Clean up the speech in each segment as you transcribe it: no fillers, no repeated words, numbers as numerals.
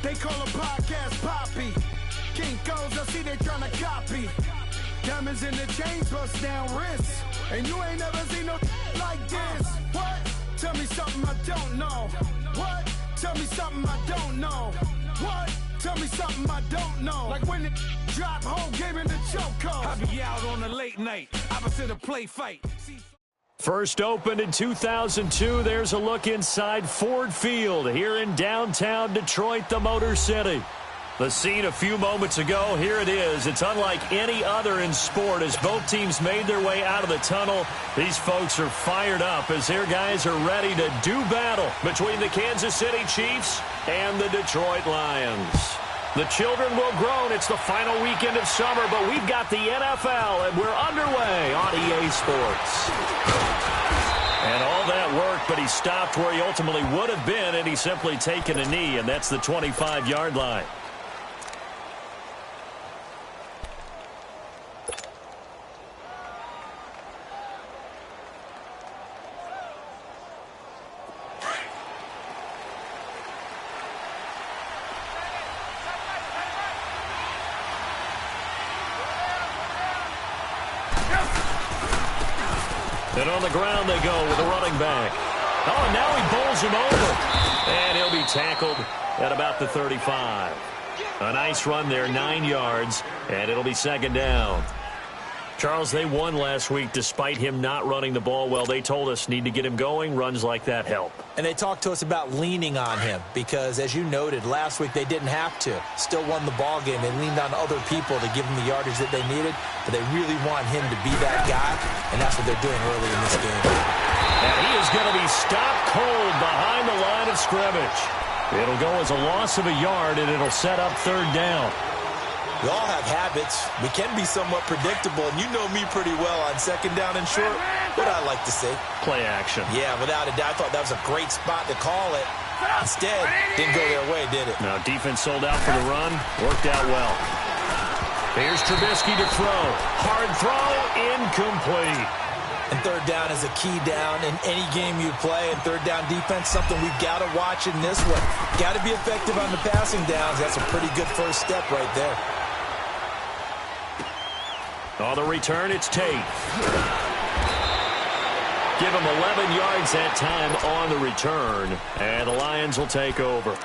They call a podcast Poppy. Kinkos, I see they tryna copy. Diamonds in the chains, bust down wrists. And you ain't never seen no like this. What? Tell me something I don't know. What? Tell me something I don't know. What? Tell me something I don't know. Like when it drop, whole game in the chokehold. I be out on a late night, opposite a play fight. First opened in 2002, there's a look inside Ford Field here in downtown Detroit, the Motor City. The scene a few moments ago, here it is. It's unlike any other in sport as both teams made their way out of the tunnel. These folks are fired up as their guys are ready to do battle between the Kansas City Chiefs and the Detroit Lions. The children will groan. It's the final weekend of summer, but we've got the NFL, and we're underway on EA Sports. And all that work, but he stopped where he ultimately would have been, and he's simply taken a knee, and that's the 25-yard line. And on the ground they go with the running back. Oh, and now he bowls him over. And he'll be tackled at about the 35. A nice run there, 9 yards, and it'll be second down. Charles, they won last week despite him not running the ball well. They told us need to get him going. Runs like that help. And they talked to us about leaning on him because, as you noted, last week they didn't have to. Still won the ball game. They leaned on other people to give them the yardage that they needed, but they really want him to be that guy, and that's what they're doing early in this game. And he is going to be stopped cold behind the line of scrimmage. It'll go as a loss of a yard, and it'll set up third down. We all have habits. We can be somewhat predictable, and you know me pretty well on second down and short. What I like to say? Play action. Yeah, without a doubt. I thought that was a great spot to call it. Instead, didn't go their way, did it? No, defense sold out for the run. Worked out well. Here's Trubisky to throw. Hard throw, incomplete. And third down is a key down in any game you play. And third down defense, something we've got to watch in this one. Got to be effective on the passing downs. That's a pretty good first step right there. On the return, it's Tate. Give him 11 yards that time on the return. And the Lions will take over.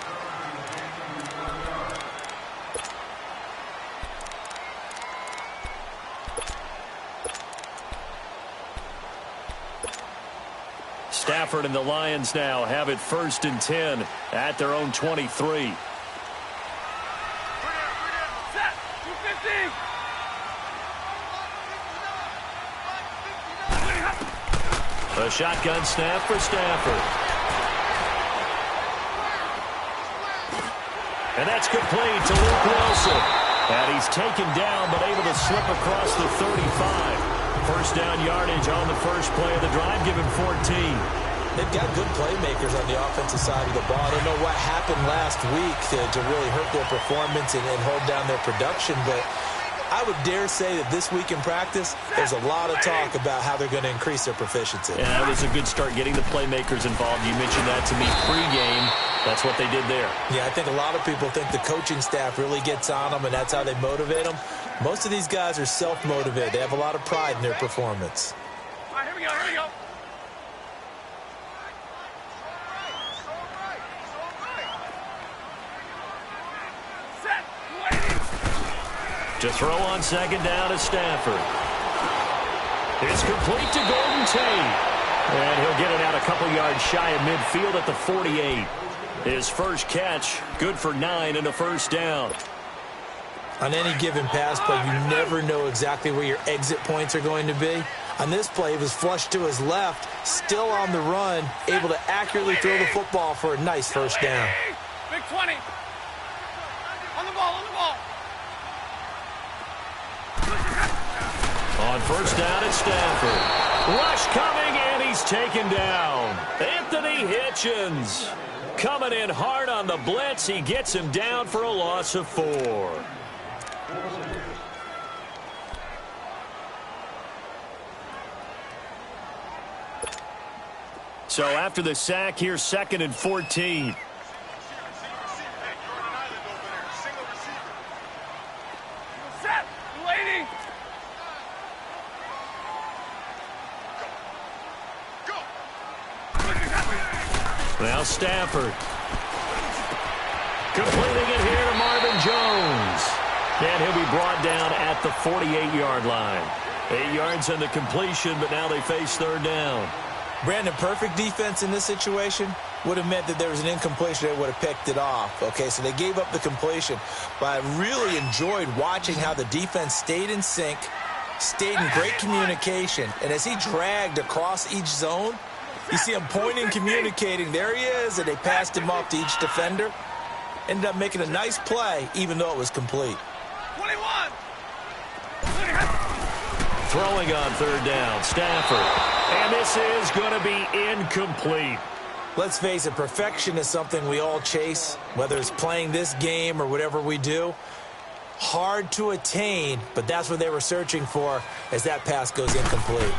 Stafford and the Lions now have it 1st and 10 at their own 23. A shotgun snap for Stafford. And that's complete to Luke Wilson. And he's taken down but able to slip across the 35. First down yardage on the first play of the drive. Give him 14. They've got good playmakers on the offensive side of the ball. I don't know what happened last week to really hurt their performance and hold down their production, but I would dare say that this week in practice, there's a lot of talk about how they're going to increase their proficiency. Yeah, that was a good start getting the playmakers involved. You mentioned that to me pregame. That's what they did there. Yeah, I think a lot of people think the coaching staff really gets on them, and that's how they motivate them. Most of these guys are self-motivated. They have a lot of pride in their performance. All right, here we go, here we go. To throw on second down is Stafford. It's complete to Golden Tate. And he'll get it out a couple yards shy of midfield at the 48. His first catch, good for 9 and a first down. On any given pass play, you never know exactly where your exit points are going to be. On this play, he was flushed to his left, still on the run, able to accurately throw the football for a nice first down. Big 20. On the ball, on the ball. On first down, it's Stafford. Rush coming, and he's taken down. Anthony Hitchens coming in hard on the blitz. He gets him down for a loss of 4. So after the sack, here's 2nd and 14. Now Stafford. Completing it here to Marvin Jones. And he'll be brought down at the 48-yard line. 8 yards on the completion, but now they face third down. Brandon, perfect defense in this situation would have meant that there was an incompletion that would have picked it off. Okay, so they gave up the completion. But I really enjoyed watching how the defense stayed in sync, stayed in great communication. And as he dragged across each zone, you see him pointing, communicating. There he is, and they passed him off to each defender. Ended up making a nice play, even though it was complete. 21. Throwing on third down, Stafford. And this is going to be incomplete. Let's face it, perfection is something we all chase, whether it's playing this game or whatever we do. Hard to attain, but that's what they were searching for as that pass goes incomplete.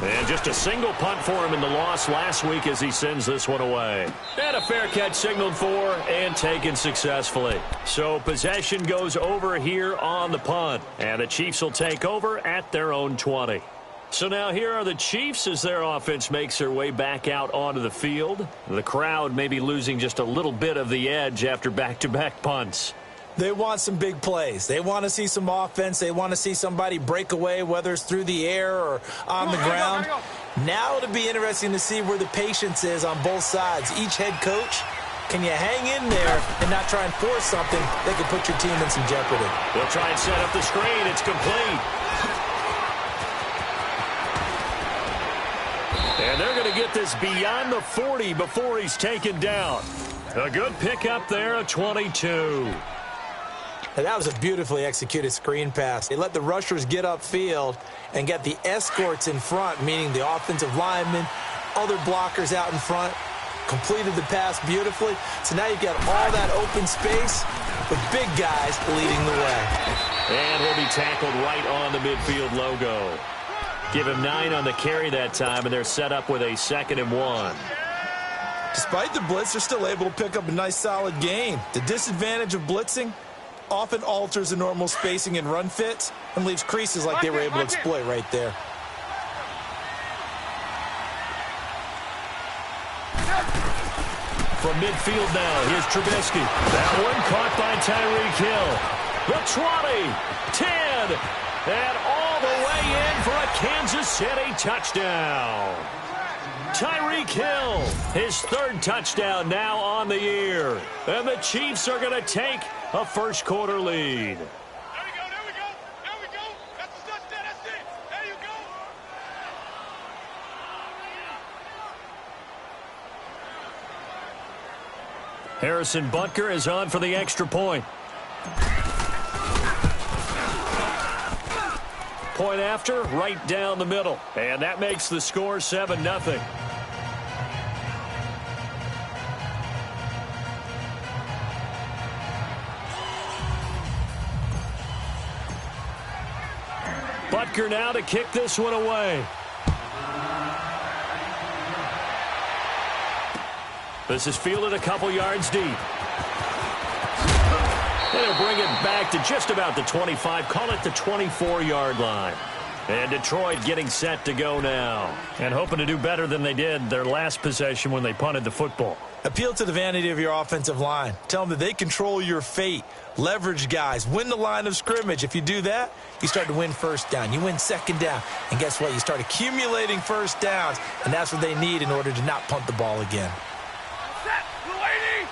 And just a single punt for him in the loss last week as he sends this one away. And a fair catch signaled for and taken successfully. So possession goes over here on the punt. And the Chiefs will take over at their own 20. So now here are the Chiefs as their offense makes their way back out onto the field. The crowd may be losing just a little bit of the edge after back-to-back punts. They want some big plays. They want to see some offense. They want to see somebody break away, whether it's through the air or on the ground. Now it'll be interesting to see where the patience is on both sides. Each head coach, can you hang in there and not try and force something that could put your team in some jeopardy? They'll try and set up the screen. It's complete. And they're going to get this beyond the 40 before he's taken down. A good pickup there, a 22. And that was a beautifully executed screen pass. They let the rushers get upfield and get the escorts in front, meaning the offensive linemen, other blockers out in front, completed the pass beautifully. So now you've got all that open space with big guys leading the way. And he'll be tackled right on the midfield logo. Give him 9 on the carry that time, and they're set up with a 2nd and 1. Despite the blitz, they're still able to pick up a nice solid gain. The disadvantage of blitzing often alters the normal spacing and run fits and leaves creases like they were able to exploit right there. From midfield now, here's Trubisky. That one caught by Tyreek Hill. The 20, 10, and all the way in for a Kansas City touchdown. Tyreek Hill, his 3rd touchdown now on the year. And the Chiefs are going to take a first-quarter lead. There we go, there we go, there we go. That's the touchdown, that's it. There you go. Harrison Butker is on for the extra point. Point after, right down the middle. And that makes the score 7-0. Butker now to kick this one away. This is fielded a couple yards deep. And he'll bring it back to just about the 25. Call it the 24-yard line. And Detroit getting set to go now. And hoping to do better than they did their last possession when they punted the football. Appeal to the vanity of your offensive line. Tell them that they control your fate. Leverage guys. Win the line of scrimmage. If you do that, you start to win first down. You win 2nd down. And guess what? You start accumulating first downs. And that's what they need in order to not punt the ball again. Set, Blue 80.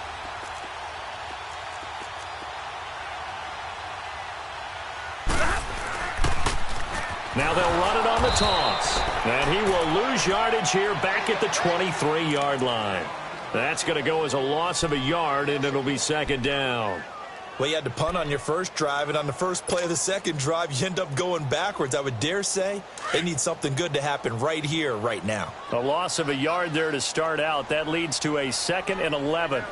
Now they'll run it on the toss. And he will lose yardage here back at the 23-yard line. That's going to go as a loss of a yard, and it'll be 2nd down. Well, you had to punt on your first drive, and on the first play of the second drive, you end up going backwards. I would dare say they need something good to happen right here, right now. A loss of a yard there to start out. That leads to a 2nd and 11.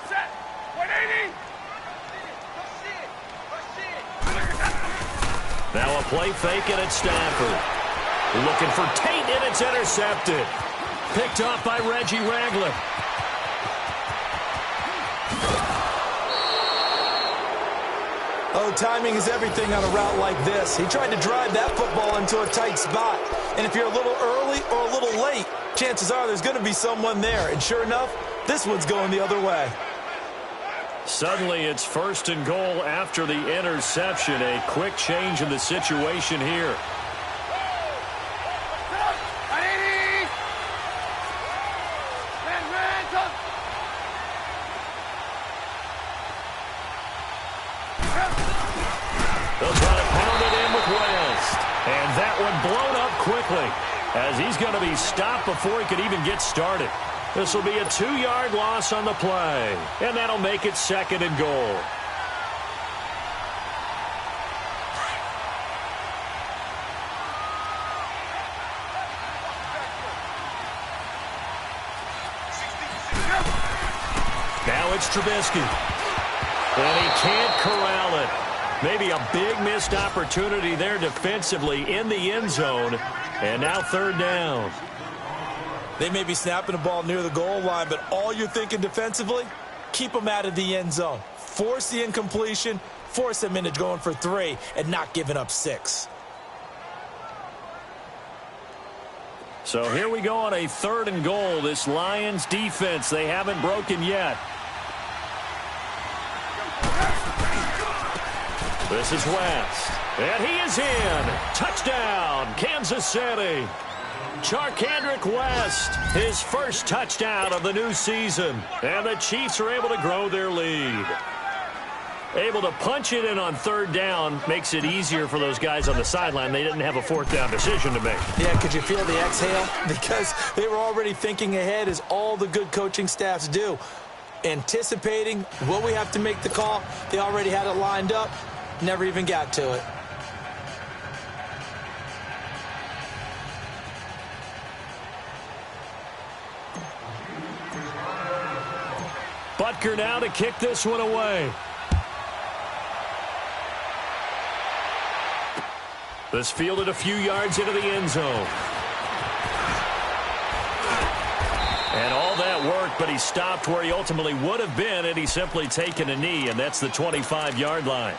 Set, 180. Now a play fake, and it's Stafford. Looking for Tate, and it's intercepted. Picked off by Reggie Ragland. Oh, timing is everything on a route like this. He tried to drive that football into a tight spot. And if you're a little early or a little late, chances are there's going to be someone there. And sure enough, this one's going the other way. Suddenly, it's 1st and goal after the interception. A quick change in the situation here. They'll try to pound it in with West. And that one blown up quickly as he's going to be stopped before he could even get started. This will be a 2-yard loss on the play, and that'll make it 2nd and goal. Now it's Trubisky. And he can't corral it. Maybe a big missed opportunity there defensively in the end zone. And now 3rd down. They may be snapping the ball near the goal line, but all you're thinking defensively, keep them out of the end zone. Force the incompletion, force them into going for 3, and not giving up 6. So here we go on a 3rd and goal. This Lions defense, they haven't broken yet. This is West. And he is in. Touchdown, Kansas City. Charkandrick West, his first touchdown of the new season. And the Chiefs are able to grow their lead. Able to punch it in on 3rd down makes it easier for those guys on the sideline. They didn't have a 4th down decision to make. Yeah, could you feel the exhale? Because they were already thinking ahead, as all the good coaching staffs do. Anticipating, will we have to make the call? They already had it lined up. Never even got to it. Butker now to kick this one away. This fielded a few yards into the end zone. And all that worked, but he stopped where he ultimately would have been had he simply taken a knee, and that's the 25-yard line.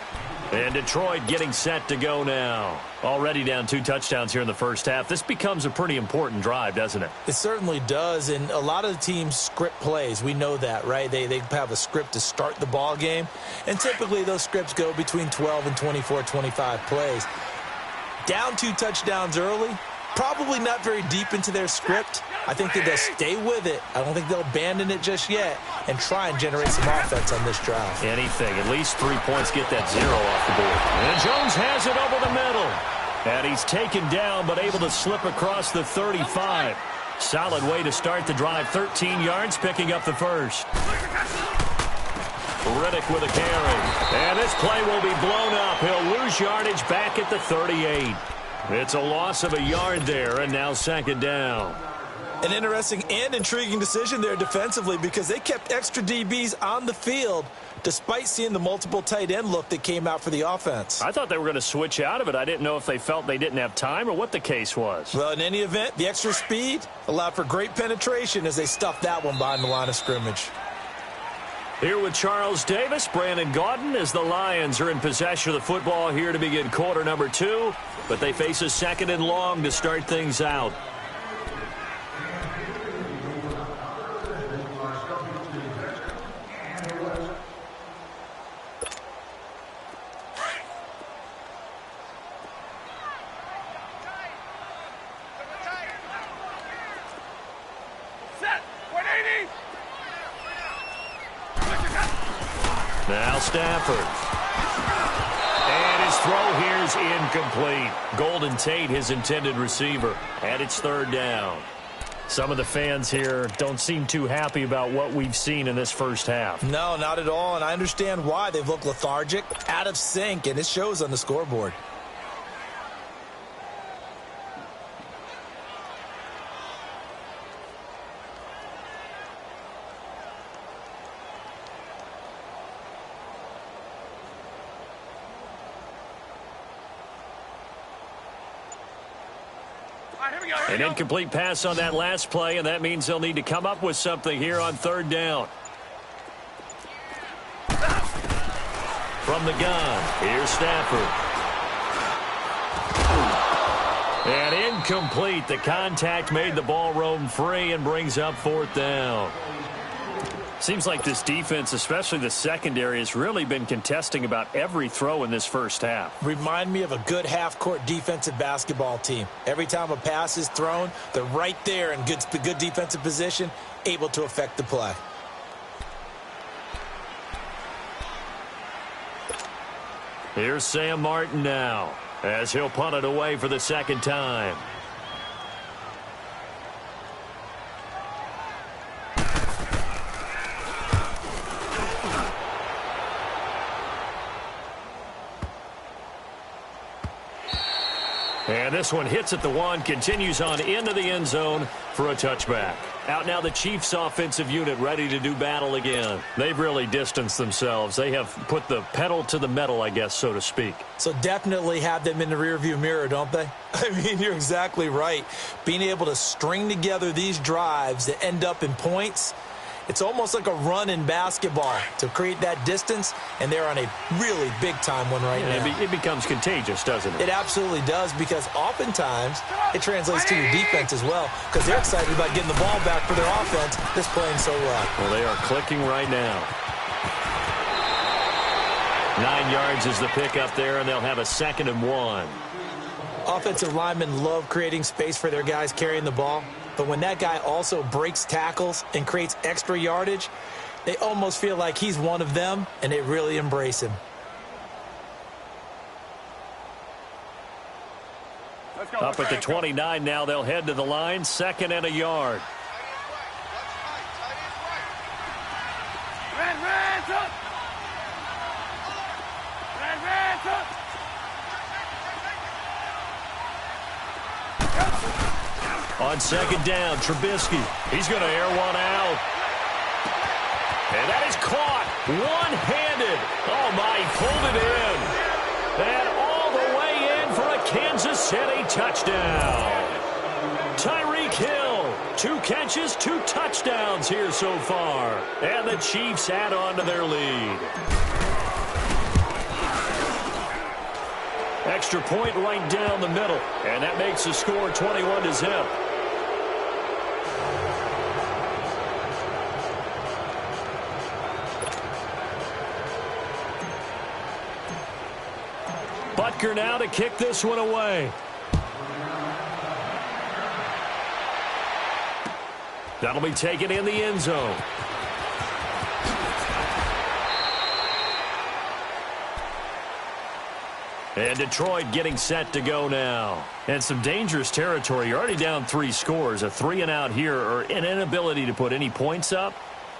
And Detroit getting set to go now. Already down 2 touchdowns here in the first half. This becomes a pretty important drive, doesn't it? It certainly does, and a lot of the teams script plays. We know that, right? They have a script to start the ball game, and typically those scripts go between 12 and 24, 25 plays. Down 2 touchdowns early, probably not very deep into their script. I think that they'll stay with it. I don't think they'll abandon it just yet and try and generate some offense on this drive. Anything. At least 3 points, get that 0 off the board. And Jones has it over the middle. And he's taken down but able to slip across the 35. Solid way to start the drive. 13 yards, picking up the first. Riddick with a carry. And this play will be blown up. He'll lose yardage back at the 38. It's a loss of a yard there, and now 2nd down. An interesting and intriguing decision there defensively, because they kept extra DBs on the field despite seeing the multiple tight end look that came out for the offense. I thought they were going to switch out of it. I didn't know if they felt they didn't have time or what the case was. Well, in any event, the extra speed allowed for great penetration as they stuffed that one behind the line of scrimmage. Here with Charles Davis, Brandon Gaudin, as the Lions are in possession of the football here to begin quarter number 2. But they face a 2nd and long to start things out. Now Stafford. And his throw here is incomplete. Golden Tate, his intended receiver. And it's 3rd down. Some of the fans here don't seem too happy about what we've seen in this first half. No, not at all, and I understand why. They've looked lethargic, out of sync, and it shows on the scoreboard. An incomplete pass on that last play, and that means they'll need to come up with something here on 3rd down. From the gun, here's Stafford. And incomplete. The contact made the ball roam free and brings up 4th down. Seems like this defense, especially the secondary, has really been contesting about every throw in this first half. Remind me of a good half-court defensive basketball team. Every time a pass is thrown, they're right there in good defensive position, able to affect the play. Here's Sam Martin now, as he'll punt it away for the second time. And this one hits at the 1, continues on into the end zone for a touchback. Out now the Chiefs offensive unit ready to do battle again. They've really distanced themselves. They have put the pedal to the metal, I guess, so to speak. So definitely have them in the rearview mirror, don't they? I mean, you're exactly right. Being able to string together these drives that end up in points, it's almost like a run in basketball to create that distance, and they're on a really big-time one right now. It becomes contagious, doesn't it? It absolutely does, because oftentimes it translates to your defense as well, because they're excited about getting the ball back for their offense that's playing so well. Well, they are clicking right now. 9 yards is the pickup there, and they'll have a 2nd and 1. Offensive linemen love creating space for their guys carrying the ball. But when that guy also breaks tackles and creates extra yardage, they almost feel like he's one of them, and they really embrace him. Up at the 29 now, they'll head to the line, 2nd and a yard. On 2nd down, Trubisky. He's going to air one out. And that is caught one-handed. Oh, my, he pulled it in. And all the way in for a Kansas City touchdown. Tyreek Hill, 2 catches, 2 touchdowns here so far. And the Chiefs add on to their lead. Extra point right down the middle. And that makes the score 21-0. Butker now to kick this one away. That'll be taken in the end zone. And Detroit getting set to go now. And some dangerous territory. You're already down 3 scores. A 3-and-out here, or an inability to put any points up.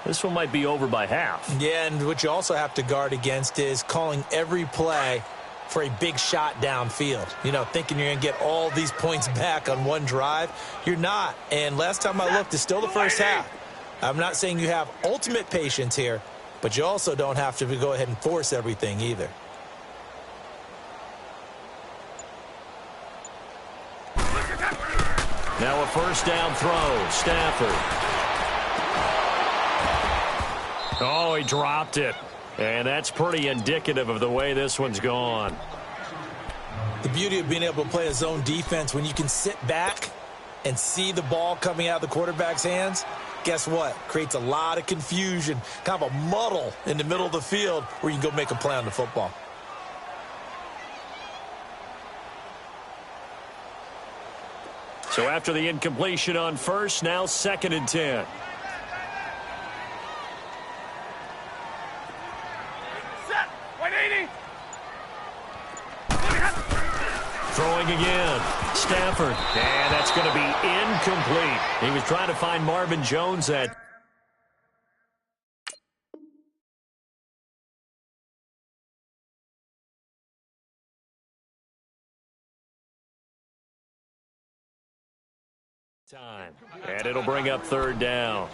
This one might be over by half. Yeah, and what you also have to guard against is calling every play for a big shot downfield. You know, thinking you're going to get all these points back on one drive. You're not. And last time I looked, it's still the first half. I'm not saying you have ultimate patience here, but you also don't have to go ahead and force everything either. Now a 1st down throw. Stafford. Oh, he dropped it. And that's pretty indicative of the way this one's gone. The beauty of being able to play a zone defense, when you can sit back and see the ball coming out of the quarterback's hands, guess what? Creates a lot of confusion, kind of a muddle in the middle of the field where you can go make a play on the football. So after the incompletion on 1st, now 2nd and 10. Throwing again. Stafford. And that's going to be incomplete. He was trying to find Marvin Jones that time. And it'll bring up 3rd down.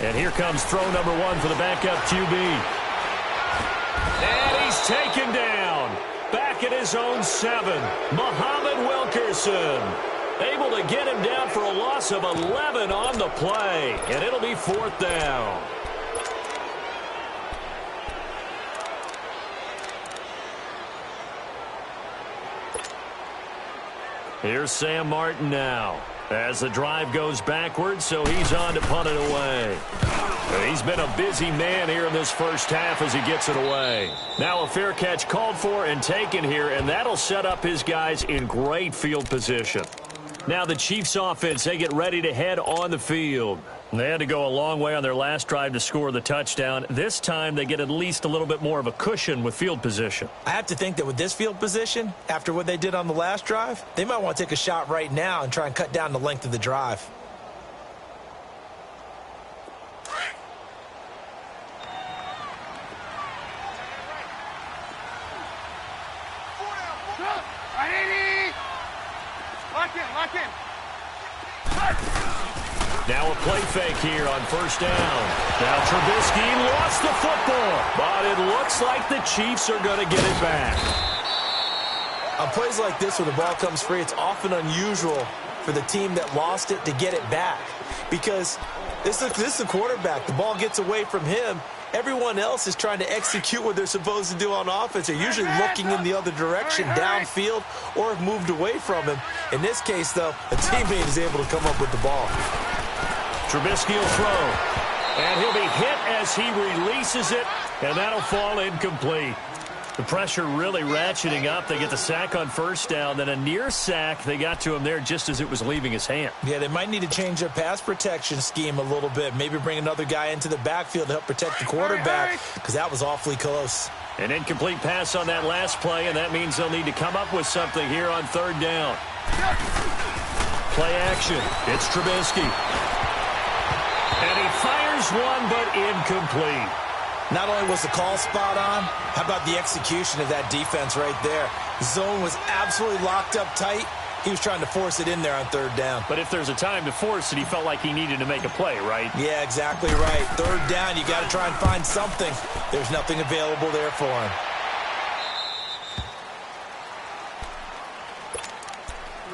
And here comes throw number 1 for the backup QB. And he's taken down. at his own 7. Muhammad Wilkerson able to get him down for a loss of 11 on the play, and it'll be 4th down. Here's Sam Martin now as the drive goes backwards, so he's on to punt it away. He's been a busy man here in this first half as he gets it away. Now a fair catch called for and taken here, and that'll set up his guys in great field position. Now the Chiefs offense, they get ready to head on the field. They had to go a long way on their last drive to score the touchdown. This time they get at least a little bit more of a cushion with field position. I have to think that with this field position, after what they did on the last drive, they might want to take a shot right now and try and cut down the length of the drive. Lock in. Now a play fake here on first down. Now Trubisky lost the football, but it looks like the Chiefs are going to get it back. On plays like this where the ball comes free, it's often unusual for the team that lost it to get it back, because this is the quarterback. The ball gets away from him. Everyone else is trying to execute what they're supposed to do on offense. They're usually looking in the other direction, downfield, or have moved away from him. In this case, though, a teammate is able to come up with the ball. Trubisky will throw, and he'll be hit as he releases it, and that'll fall incomplete. The pressure really ratcheting up. They get the sack on first down, then a near sack. They got to him there just as it was leaving his hand. Yeah, they might need to change their pass protection scheme a little bit. Maybe bring another guy into the backfield to help protect the quarterback, because that was awfully close. An incomplete pass on that last play, and that means they'll need to come up with something here on third down. Play action. It's Trubisky. And he fires one, but incomplete. Not only was the call spot on, how about the execution of that defense right there? Zone was absolutely locked up tight. He was trying to force it in there on third down. But if there's a time to force it, he felt like he needed to make a play, right? Yeah, exactly right. Third down, you got to try and find something. There's nothing available there for him.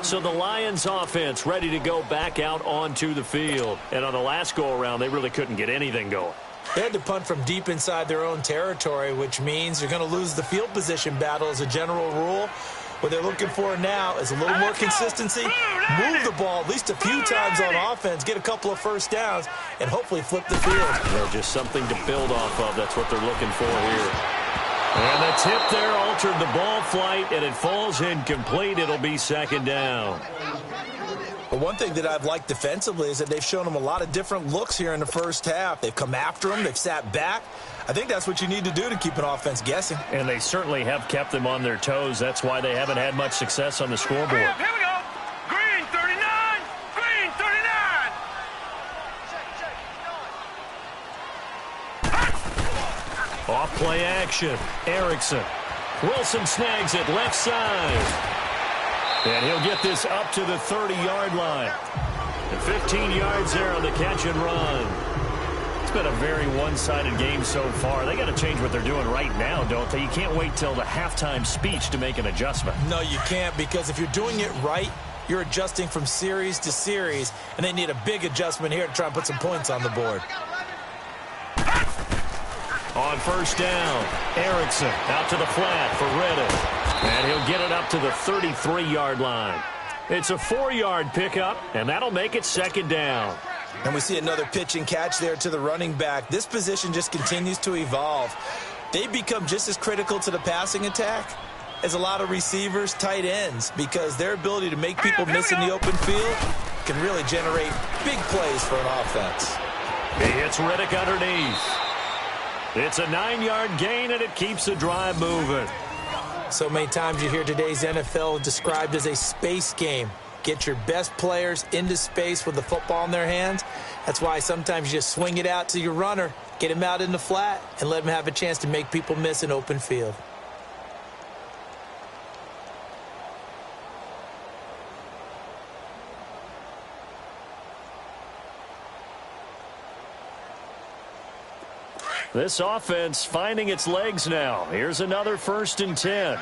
So the Lions offense ready to go back out onto the field. And on the last go-around, they really couldn't get anything going. They had to punt from deep inside their own territory, which means they're going to lose the field position battle as a general rule. What they're looking for now is a little more consistency, move the ball at least a few times on offense, get a couple of first downs, and hopefully flip the field. Yeah, just something to build off of. That's what they're looking for here. And the tip there altered the ball flight, and it falls incomplete. It'll be second down. But one thing that I've liked defensively is that they've shown them a lot of different looks here in the first half. They've come after them. They've sat back. I think that's what you need to do to keep an offense guessing. And they certainly have kept them on their toes. That's why they haven't had much success on the scoreboard. Here we go. Green 39. Green 39. Off play action. Erickson. Wilson snags it left side. And he'll get this up to the 30-yard line. And 15 yards there on the catch and run. It's been a very one-sided game so far. They got to change what they're doing right now, don't they? You can't wait till the halftime speech to make an adjustment. No, you can't, because if you're doing it right, you're adjusting from series to series, and they need a big adjustment here to try and put some points on the board. On first down, Erickson out to the flat for Reddick. And he'll get it up to the 33-yard line. It's a 4-yard pickup, and that'll make it second down. And we see another pitch and catch there to the running back. This position just continues to evolve. They've become just as critical to the passing attack as a lot of receivers, tight ends, because their ability to make people miss in the open field can really generate big plays for an offense. He hits Reddick underneath. It's a 9-yard gain, and it keeps the drive moving. So many times you hear today's NFL described as a space game. Get your best players into space with the football in their hands. That's why sometimes you just swing it out to your runner, get him out in the flat, and let him have a chance to make people miss an open field. This offense finding its legs now. Here's another 1st and 10.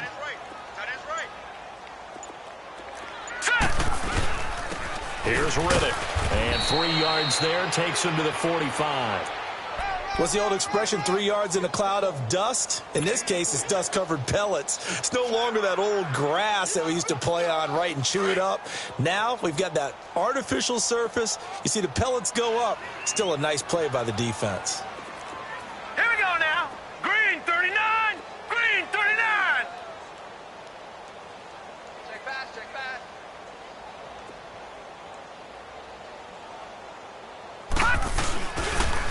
Here's Riddick. And 3 yards there, takes him to the 45. What's the old expression, 3 yards in a cloud of dust? In this case, it's dust-covered pellets. It's no longer that old grass that we used to play on, right, and chew it up. Now we've got that artificial surface. You see the pellets go up. Still a nice play by the defense. Here we go now. Green 39. Green 39. Check fast, check fast.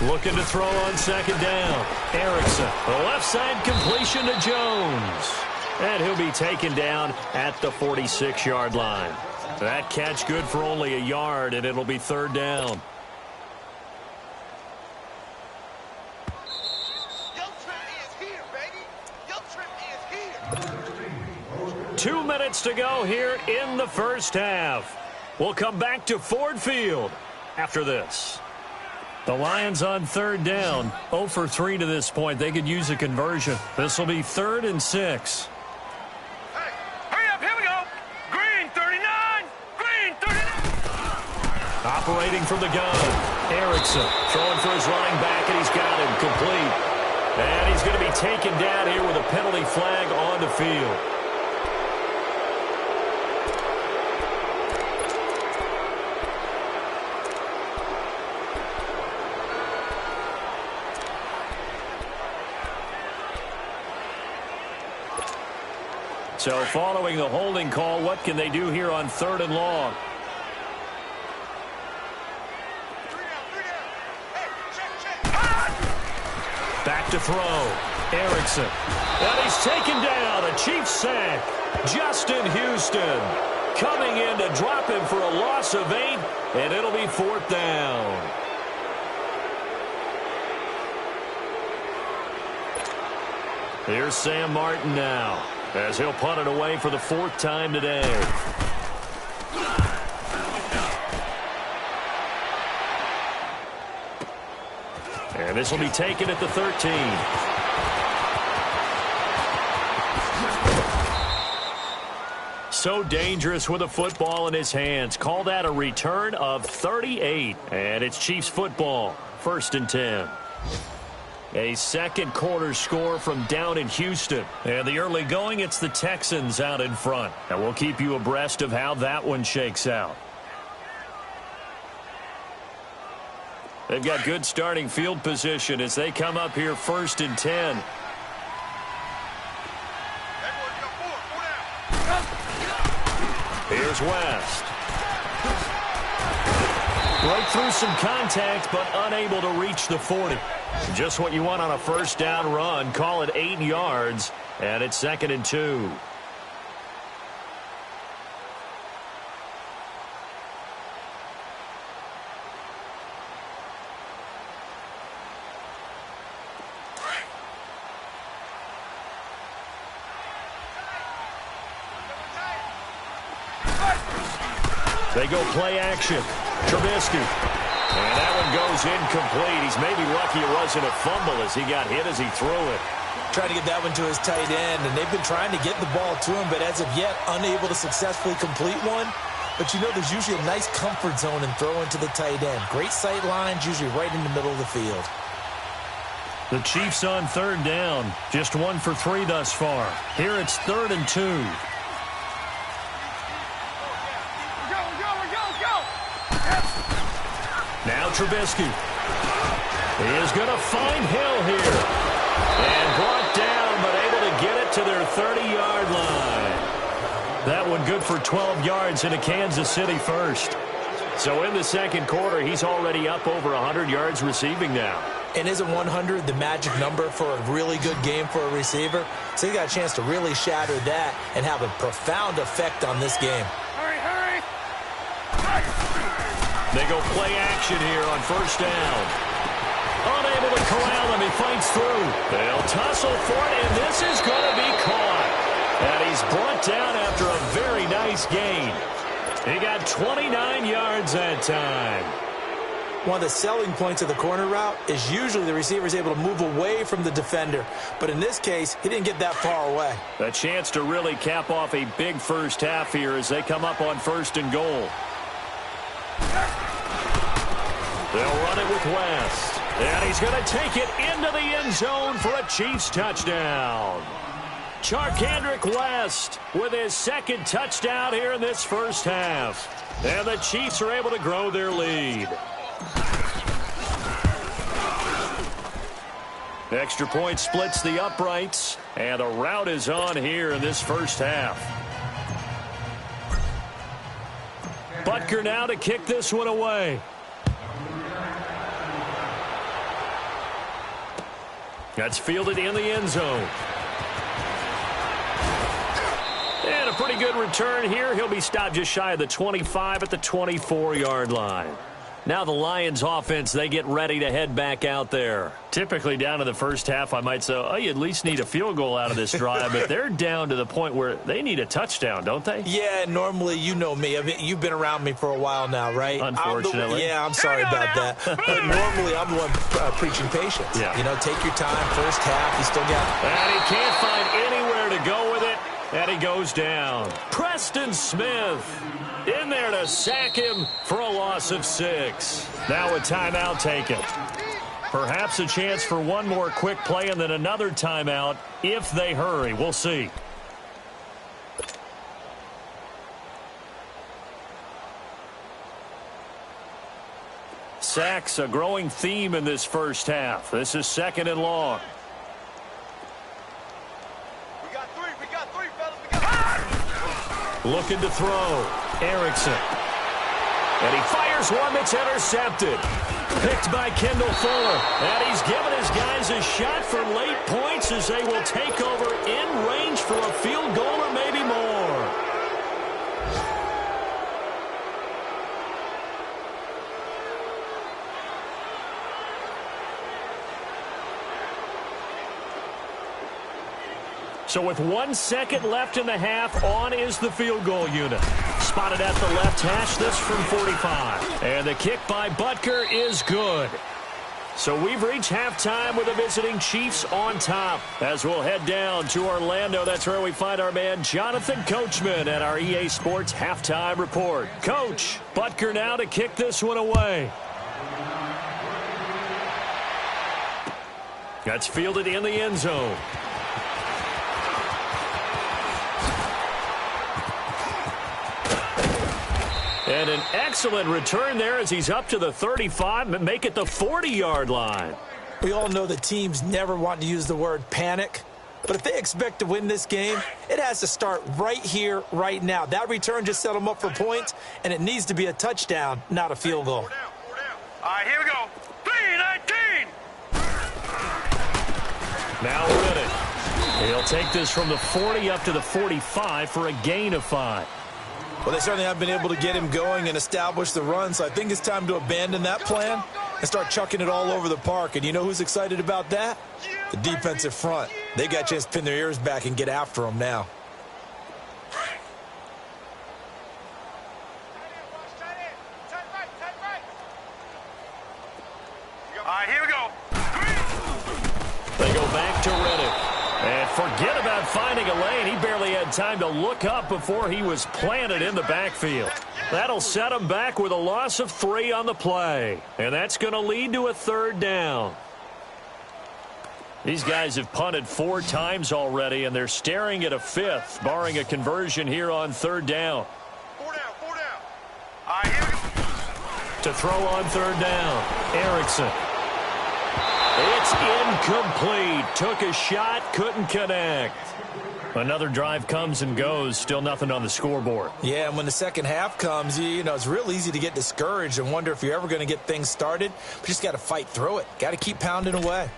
Looking to throw on second down. Erickson, the left side completion to Jones. And he'll be taken down at the 46-yard line. That catch good for only a yard, and it'll be third down. Your trip is here, baby. Your trip is here. 2 minutes to go here in the first half. We'll come back to Ford Field after this. The Lions on third down, 0 for 3 to this point. They could use a conversion. This will be 3rd and 6. Hey, hurry up, here we go. Green 39. Green 39. Operating from the gun. Erickson throwing for his running back, and he's got him complete. And he's going to be taken down here with a penalty flag on the field. So following the holding call, what can they do here on 3rd and long? Back to throw. Erickson. And he's taken down. A Chiefs sack. Justin Houston coming in to drop him for a loss of 8, and it'll be 4th down. Here's Sam Martin now, as he'll punt it away for the 4th time today. And this will be taken at the 13. So dangerous with a football in his hands. Call that a return of 38. And it's Chiefs football, 1st and 10. A second quarter score from down in Houston. And the early going, it's the Texans out in front. And we'll keep you abreast of how that one shakes out. They've got good starting field position as they come up here 1st and 10. Here's West. Broke through some contact, but unable to reach the 40. Just what you want on a first down run. Call it 8 yards, and it's 2nd and 2. They go play action. Trubisky. And that one goes incomplete. He's maybe lucky it wasn't a fumble as he got hit as he threw it. Trying to get that one to his tight end, and they've been trying to get the ball to him, but as of yet, unable to successfully complete one. But you know there's usually a nice comfort zone in throwing to the tight end. Great sight lines, usually right in the middle of the field. The Chiefs on 3rd down. Just 1 for 3 thus far. Here it's 3rd and 2. Now Trubisky. He is going to find Hill here. And brought down, but able to get it to their 30-yard line. That one good for 12 yards in a Kansas City first. So in the second quarter, he's already up over 100 yards receiving now. And isn't 100 the magic number for a really good game for a receiver? So he got a chance to really shatter that and have a profound effect on this game. Hurry, hurry. They go play action here on 1st down. Unable to corral him. He fights through. They'll tussle for it, and this is going to be caught. And he's brought down after a very nice gain. He got 29 yards that time. One of the selling points of the corner route is usually the receiver is able to move away from the defender. But in this case, he didn't get that far away. A chance to really cap off a big first half here as they come up on 1st and goal. They'll run it with West. And he's going to take it into the end zone for a Chiefs touchdown. Charkandrick West with his second touchdown here in this first half. And the Chiefs are able to grow their lead. Extra point splits the uprights. And the route is on here in this first half. Butker now to kick this one away. That's fielded in the end zone. And a pretty good return here. He'll be stopped just shy of the 25 at the 24-yard line. Now the Lions offense, they get ready to head back out there. Typically down in the first half, I might say, oh, you at least need a field goal out of this drive. But they're down to the point where they need a touchdown, don't they? Yeah, normally, you know me. I mean, you've been around me for a while now, right? Unfortunately. I'm sorry about that. But normally, I'm the one preaching patience. Yeah. You know, take your time. First half, you still got... And he can't find anywhere to go with it. And he goes down. Preston Smith in there to sack him for a loss of 6. Now a timeout taken. Perhaps a chance for one more quick play and then another timeout if they hurry. We'll see. Sacks, a growing theme in this first half. This is 2nd and long. Looking to throw. Erickson. And he fires one that's intercepted. Picked by Kendall Fuller. And he's given his guys a shot for late points as they will take over in range for a field goal or maybe more. So with 1 second left in the half, on is the field goal unit. Spotted at the left hash, this from 45. And the kick by Butker is good. So we've reached halftime with the visiting Chiefs on top. As we'll head down to Orlando, that's where we find our man Jonathan Coachman at our EA Sports Halftime Report. Coach, Butker now to kick this one away. That's fielded in the end zone. And an excellent return there as he's up to the 35 and make it the 40-yard line. We all know that teams never want to use the word panic. But if they expect to win this game, it has to start right here, right now. That return just set them up for points, and it needs to be a touchdown, not a field goal. All right, here we go. 3-19. Now Riddick. He'll take this from the 40 up to the 45 for a gain of 5. Well, they certainly have been able to get him going and establish the run, so I think it's time to abandon that plan and start chucking it all over the park. And you know who's excited about that? The defensive front. They got a chance to pin their ears back and get after him now. All right, here we go. They go back to Riddick. And forget about finding a lane. He barely had time to look up before he was planted in the backfield. That'll set him back with a loss of 3 on the play. And that's going to lead to a 3rd down. These guys have punted 4 times already, and they're staring at a 5th, barring a conversion here on 3rd down. 4 down, 4 down. All right, here we go. To throw on 3rd down, Erickson. It's incomplete. Took a shot, couldn't connect. Another drive comes and goes. Still nothing on the scoreboard. Yeah, and when the second half comes, you know, it's real easy to get discouraged and wonder if you're ever going to get things started. But you just got to fight through it. Got to keep pounding away.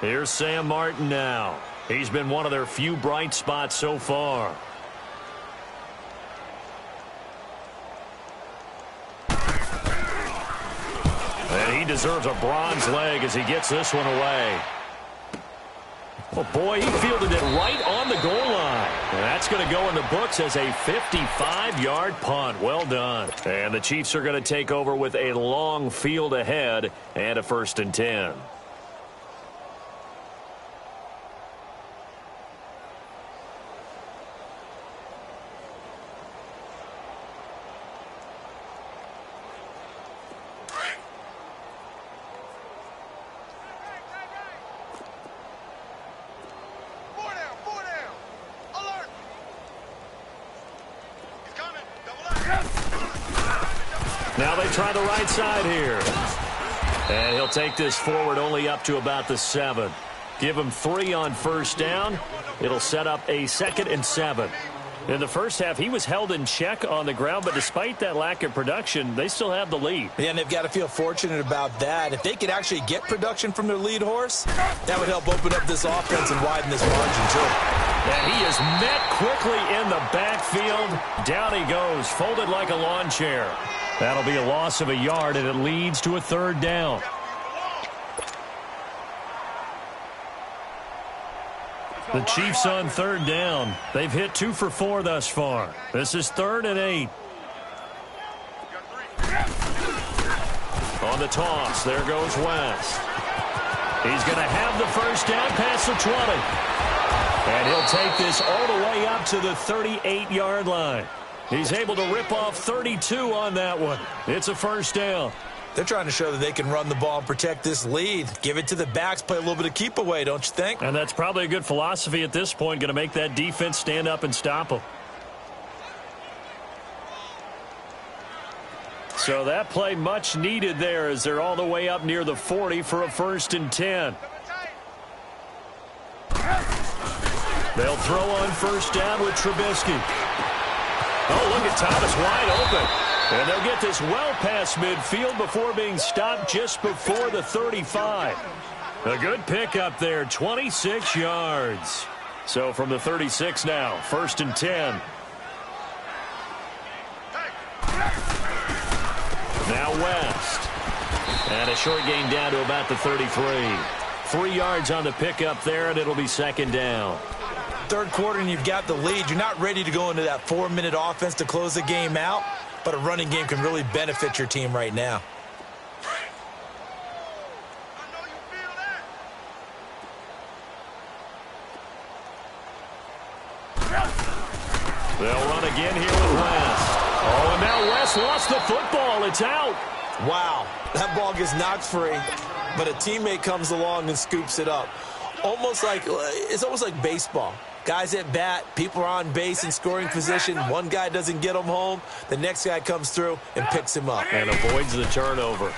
Here's Sam Martin now. He's been one of their few bright spots so far. And he deserves a bronze leg as he gets this one away. Oh, boy, he fielded it right on the goal line. And that's going to go in the books as a 55-yard punt. Well done. And the Chiefs are going to take over with a long field ahead and a 1st and 10. Now they try the right side here. And he'll take this forward only up to about the 7. Give him 3 on first down. It'll set up a 2nd and 7. In the first half, he was held in check on the ground, but despite that lack of production, they still have the lead. Yeah, and they've got to feel fortunate about that. If they could actually get production from their lead horse, that would help open up this offense and widen this margin, too. And he is met quickly in the backfield. Down he goes, folded like a lawn chair. That'll be a loss of a yard, and it leads to a 3rd down. The Chiefs on 3rd down. They've hit 2 for 4 thus far. This is 3rd and 8. On the toss, there goes West. He's going to have the first down past the 20. And he'll take this all the way up to the 38-yard line. He's able to rip off 32 on that one. It's a first down. They're trying to show that they can run the ball and protect this lead. Give it to the backs, play a little bit of keep away, don't you think? And that's probably a good philosophy at this point, going to make that defense stand up and stop them. So that play much needed there as they're all the way up near the 40 for a 1st and 10. They'll throw on first down with Trubisky. Oh, look at Thomas wide open. And they'll get this well past midfield before being stopped just before the 35. A good pickup there, 26 yards. So from the 36 now, 1st and 10. Now West. And a short gain down to about the 33. 3 yards on the pickup there, and it'll be 2nd down. 3rd quarter and you've got the lead. You're not ready to go into that 4-minute offense to close the game out, but a running game can really benefit your team right now. They'll run again here with West. Oh, and now West lost the football. It's out. Wow, that ball gets knocked free, but a teammate comes along and scoops it up. It's almost like baseball. Guys at bat, people are on base in scoring position. One guy doesn't get him home. The next guy comes through and picks him up. And avoids the turnover.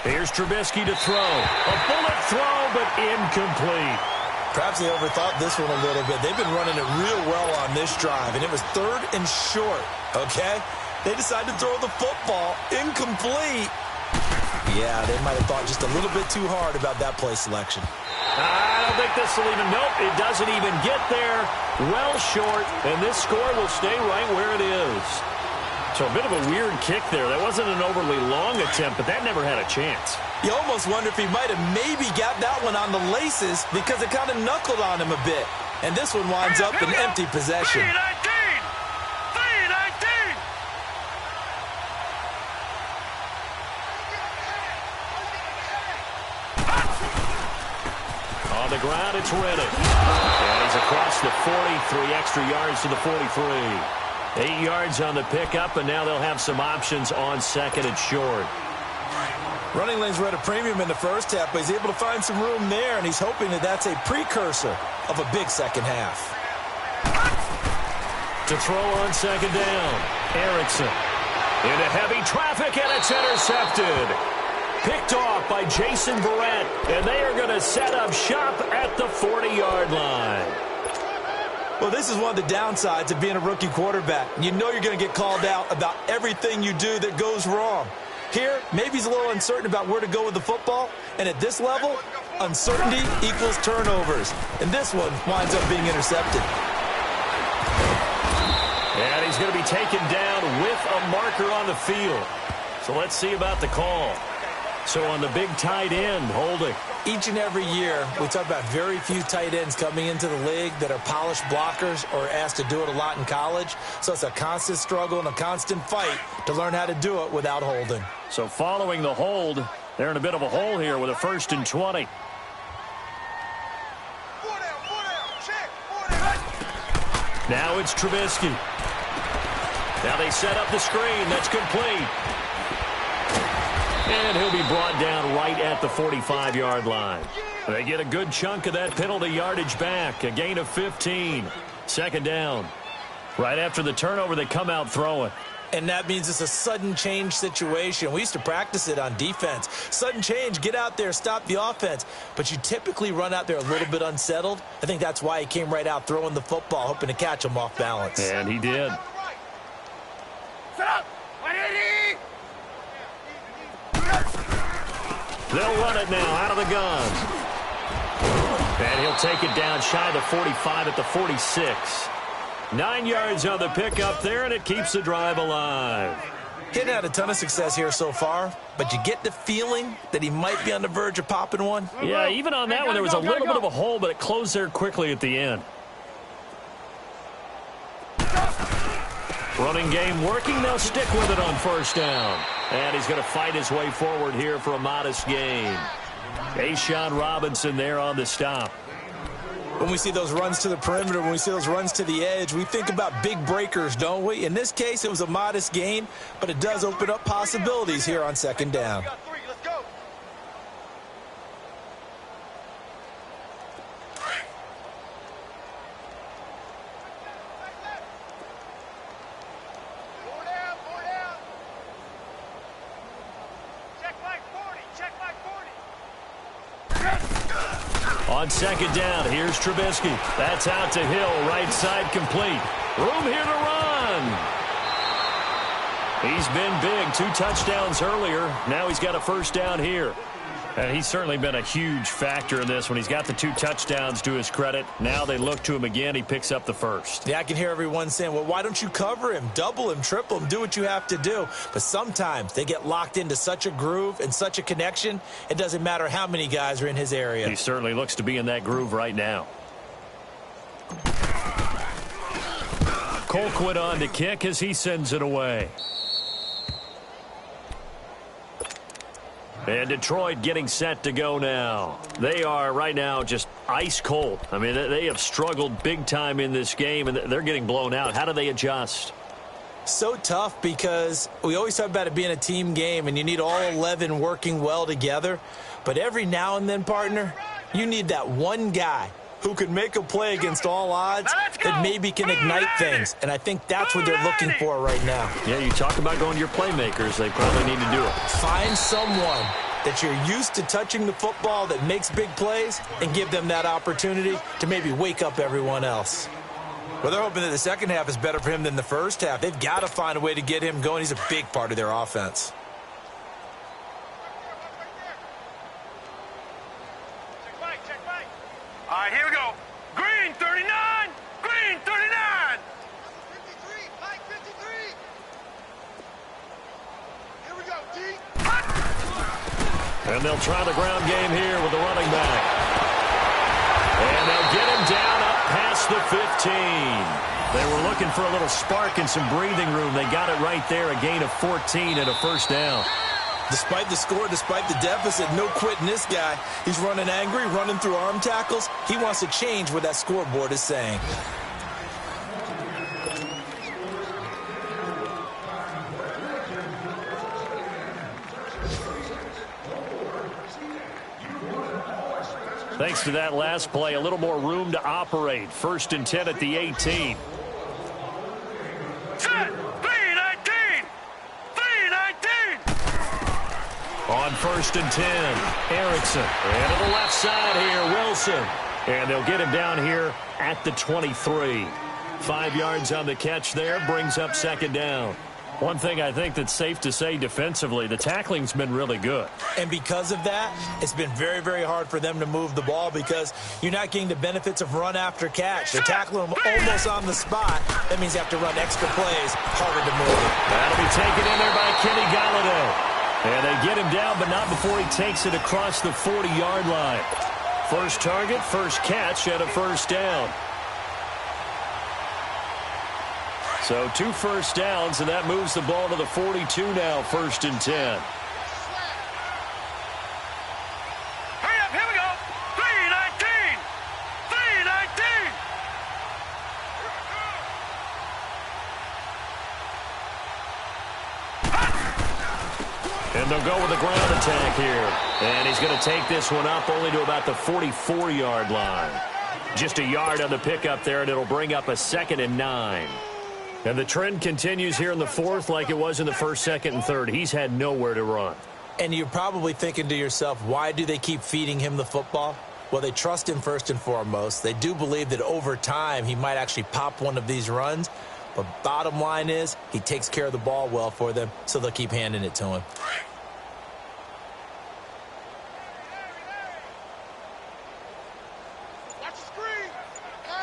Here's Trubisky to throw. A bullet throw, but incomplete. Perhaps they overthought this one a little bit. They've been running it real well on this drive, and it was 3rd and short, okay? They decided to throw the football incomplete. Yeah, they might have thought just a little bit too hard about that play selection. I don't think this will even, nope, it doesn't even get there. Well short, and this score will stay right where it is. So a bit of a weird kick there. That wasn't an overly long attempt, but that never had a chance. You almost wonder if he might have maybe got that one on the laces because it kind of knuckled on him a bit. And this one winds up in empty possession. 3-19! On the ground, it's Reddick. And he's across the 40, 3 extra yards to the 43. 8 yards on the pickup, and now they'll have some options on 2nd and short. Running lanes were at a premium in the first half, but he's able to find some room there, and he's hoping that that's a precursor of a big second half. To throw on 2nd down, Erickson. Into heavy traffic, and it's intercepted. Picked off by Jason Verrett, and they are going to set up shop at the 40-yard line. Well, this is one of the downsides of being a rookie quarterback. You know you're going to get called out about everything you do that goes wrong. Here, maybe he's a little uncertain about where to go with the football, and at this level, uncertainty equals turnovers. And this one winds up being intercepted. And he's going to be taken down with a marker on the field. So let's see about the call. So on the big tight end, holding. Each and every year, we talk about very few tight ends coming into the league that are polished blockers or asked to do it a lot in college. So it's a constant struggle and a constant fight to learn how to do it without holding. So following the hold, they're in a bit of a hole here with a 1st and 20. Now it's Trubisky. Now they set up the screen. That's complete. And he'll be brought down right at the 45-yard line. They get a good chunk of that penalty yardage back. A gain of 15. 2nd down. Right after the turnover, they come out throwing. And that means it's a sudden change situation. We used to practice it on defense. Sudden change, get out there, stop the offense. But you typically run out there a little bit unsettled. I think that's why he came right out throwing the football, hoping to catch him off balance. And he did. Set up! 180! They'll run it now out of the gun. And he'll take it down shy of the 45 at the 46. 9 yards on the pickup there, and it keeps the drive alive. He hadn't had a ton of success here so far, but you get the feeling that he might be on the verge of popping one. Yeah, even on that one, there was a little bit of a hole, but it closed there quickly at the end. Running game working. They'll stick with it on first down. And he's going to fight his way forward here for a modest gain. Ashawn Robinson there on the stop. When we see those runs to the perimeter, when we see those runs to the edge, we think about big breakers, don't we? In this case, it was a modest gain, but it does open up possibilities here on second down. Let's go. Four down. Check like 40. On second down, here's Trubisky. That's out to Hill, right side complete. Room here to run. He's been big, 2 touchdowns earlier. Now he's got a first down here. And he's certainly been a huge factor in this when he's got the 2 touchdowns to his credit. Now they look to him again. He picks up the first. Yeah, I can hear everyone saying, well, why don't you cover him, double him, triple him, do what you have to do. But sometimes they get locked into such a groove and such a connection, it doesn't matter how many guys are in his area. He certainly looks to be in that groove right now. Colquitt on to kick as he sends it away. And Detroit getting set to go now. They are right now just ice cold. I mean, they have struggled big time in this game, and they're getting blown out. How do they adjust? So tough because we always talk about it being a team game, and you need all 11 working well together. But every now and then, partner, you need that one guy who can make a play against all odds that maybe can ignite things. And I think that's what they're looking for right now. Yeah, you talk about going to your playmakers. They probably need to do it. Find someone that you're used to touching the football that makes big plays and give them that opportunity to maybe wake up everyone else. Well, they're hoping that the second half is better for him than the first half. They've got to find a way to get him going. He's a big part of their offense. Check back. All right, here we go. Green 39. Green 39. 53. Mike 53. Here we go, D. And they'll try the ground game here with the running back. And they'll get him down up past the 15. They were looking for a little spark and some breathing room. They got it right there, a gain of 14 and a first down. Despite the score, despite the deficit, no quitting this guy. He's running angry, running through arm tackles. He wants to change what that scoreboard is saying. Thanks to that last play, a little more room to operate. 1st and 10 at the 18. Set. 319. 319. On 1st and 10, Erickson. And to the left side here, Wilson. And they'll get him down here at the 23. 5 yards on the catch there, brings up second down. One thing I think that's safe to say defensively, the tackling's been really good. And because of that, it's been very, very hard for them to move the ball because you're not getting the benefits of run after catch. They're tackling them almost on the spot. That means you have to run extra plays, harder to move. That'll be taken in there by Kenny Galladay. And they get him down, but not before he takes it across the 40-yard line. First target, first catch, and a first down. So 2 first downs, and that moves the ball to the 42 now, 1st and 10. Hurry up, here we go. 319. 319. And they'll go with the ground attack here. And he's going to take this one up only to about the 44-yard line. Just a yard on the pickup there, and it'll bring up a 2nd and 9. And the trend continues here in the fourth like it was in the first, second, and third. He's had nowhere to run. And you're probably thinking to yourself, why do they keep feeding him the football? Well, they trust him first and foremost. They do believe that over time he might actually pop one of these runs. But bottom line is he takes care of the ball well for them, so they'll keep handing it to him.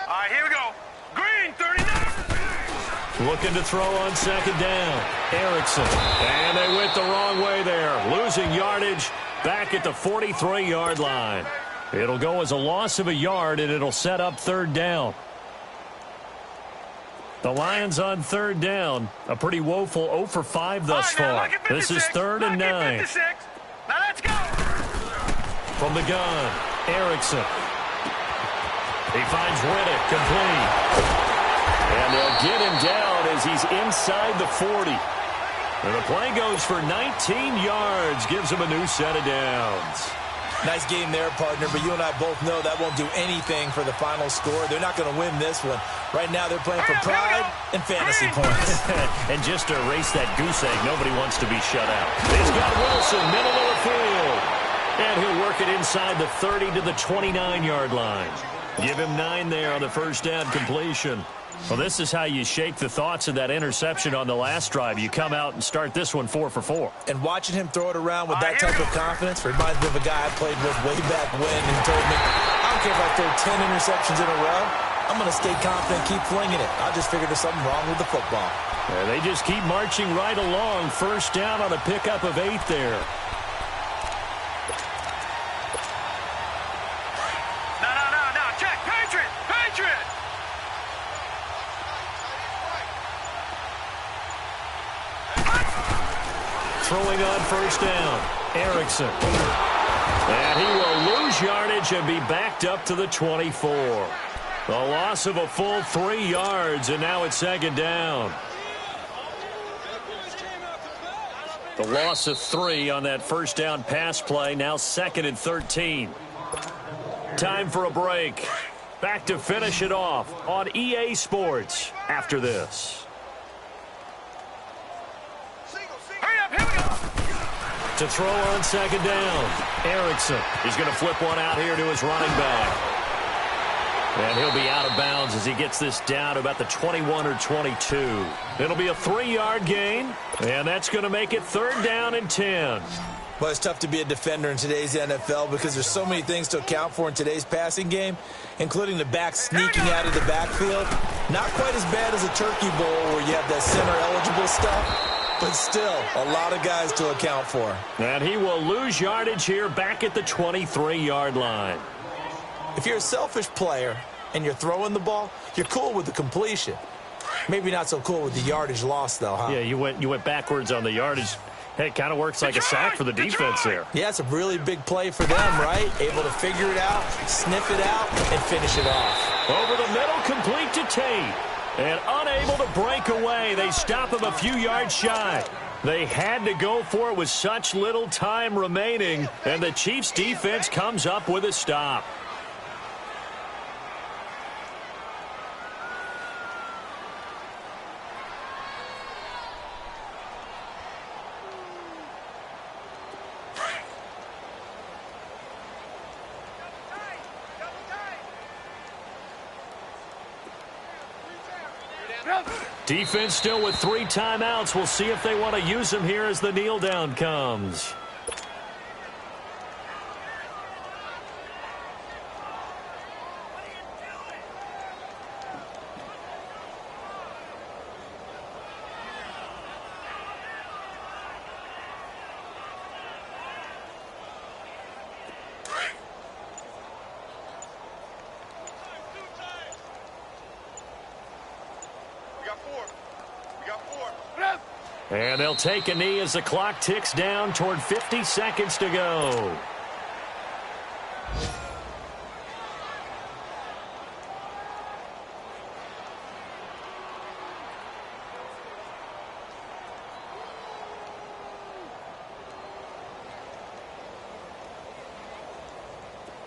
All right, here we go. Green, 39. Looking to throw on second down. Erickson. And they went the wrong way there. Losing yardage back at the 43-yard line. It'll go as a loss of a yard, and it'll set up third down. The Lions on third down. A pretty woeful 0 for 5 thus far. This is 3rd and 9. Now let's go. From the gun, Erickson. He finds Riddick, complete. And they'll get him down as he's inside the 40. And the play goes for 19 yards, gives him a new set of downs. Nice game there, partner, but you and I both know that won't do anything for the final score. They're not going to win this one. Right now they're playing for pride and fantasy points. And just to erase that goose egg, nobody wants to be shut out. He's got Wilson, middle of the field. And he'll work it inside the 30 to the 29-yard line. Give him 9 there on the first down completion. Well, this is how you shake the thoughts of that interception on the last drive. You come out and start this one 4 for 4. And watching him throw it around with that type of confidence reminds me of a guy I played with way back when who told me, I don't care if I throw 10 interceptions in a row. I'm going to stay confident, keep flinging it. I just figured there's something wrong with the football. And they just keep marching right along. First down on a pickup of 8 there. No. Check. Patriot. Throwing on first down, Erickson. And he will lose yardage and be backed up to the 24. A loss of a full 3 yards, and now it's second down. The loss of 3 on that first down pass play, now 2nd and 13. Time for a break. Back to finish it off on EA Sports after this. To throw on second down, Erickson. He's going to flip one out here to his running back. And he'll be out of bounds as he gets this down to about the 21 or 22. It'll be a 3-yard gain, and that's going to make it 3rd down and 10. Well, it's tough to be a defender in today's NFL because there's so many things to account for in today's passing game, including the back sneaking out of the backfield. Not quite as bad as a turkey bowl where you have that center-eligible stuff. But still, a lot of guys to account for. And he will lose yardage here back at the 23-yard line. If you're a selfish player and you're throwing the ball, you're cool with the completion. Maybe not so cool with the yardage loss, though, huh? Yeah, you went backwards on the yardage. Hey, it kind of works like a sack for the defense there. Yeah, it's a really big play for them, right? Able to figure it out, sniff it out, and finish it off. Over the middle, complete to Tate. And unable to break away, they stop him a few yards shy. They had to go for it with such little time remaining, and the Chiefs' defense comes up with a stop. Defense still with 3 timeouts. We'll see if they want to use them here as the kneel down comes. And they'll take a knee as the clock ticks down toward 50 seconds to go.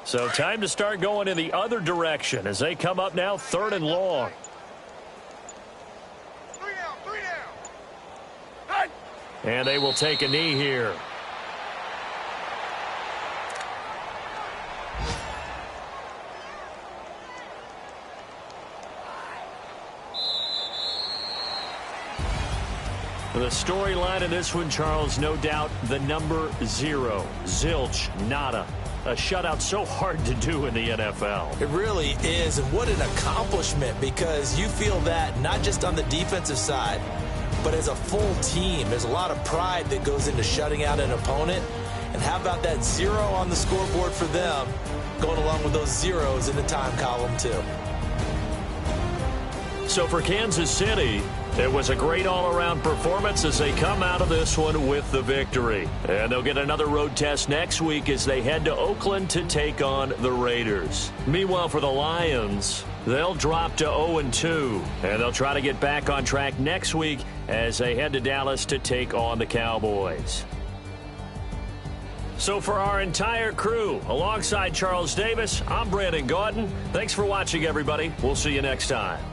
So time to start going in the other direction as they come up now 3rd and long. 3 And they will take a knee here. The storyline in this one, Charles, no doubt the number 0. Zilch, nada. A shutout so hard to do in the NFL. It really is, and what an accomplishment, because you feel that not just on the defensive side, but as a full team. There's a lot of pride that goes into shutting out an opponent. And how about that 0 on the scoreboard for them, going along with those zeros in the time column too. So for Kansas City, it was a great all-around performance as they come out of this one with the victory. And they'll get another road test next week as they head to Oakland to take on the Raiders. Meanwhile, for the Lions, they'll drop to 0-2, and they'll try to get back on track next week as they head to Dallas to take on the Cowboys. So for our entire crew, alongside Charles Davis, I'm Brandon Gaudin. Thanks for watching, everybody. We'll see you next time.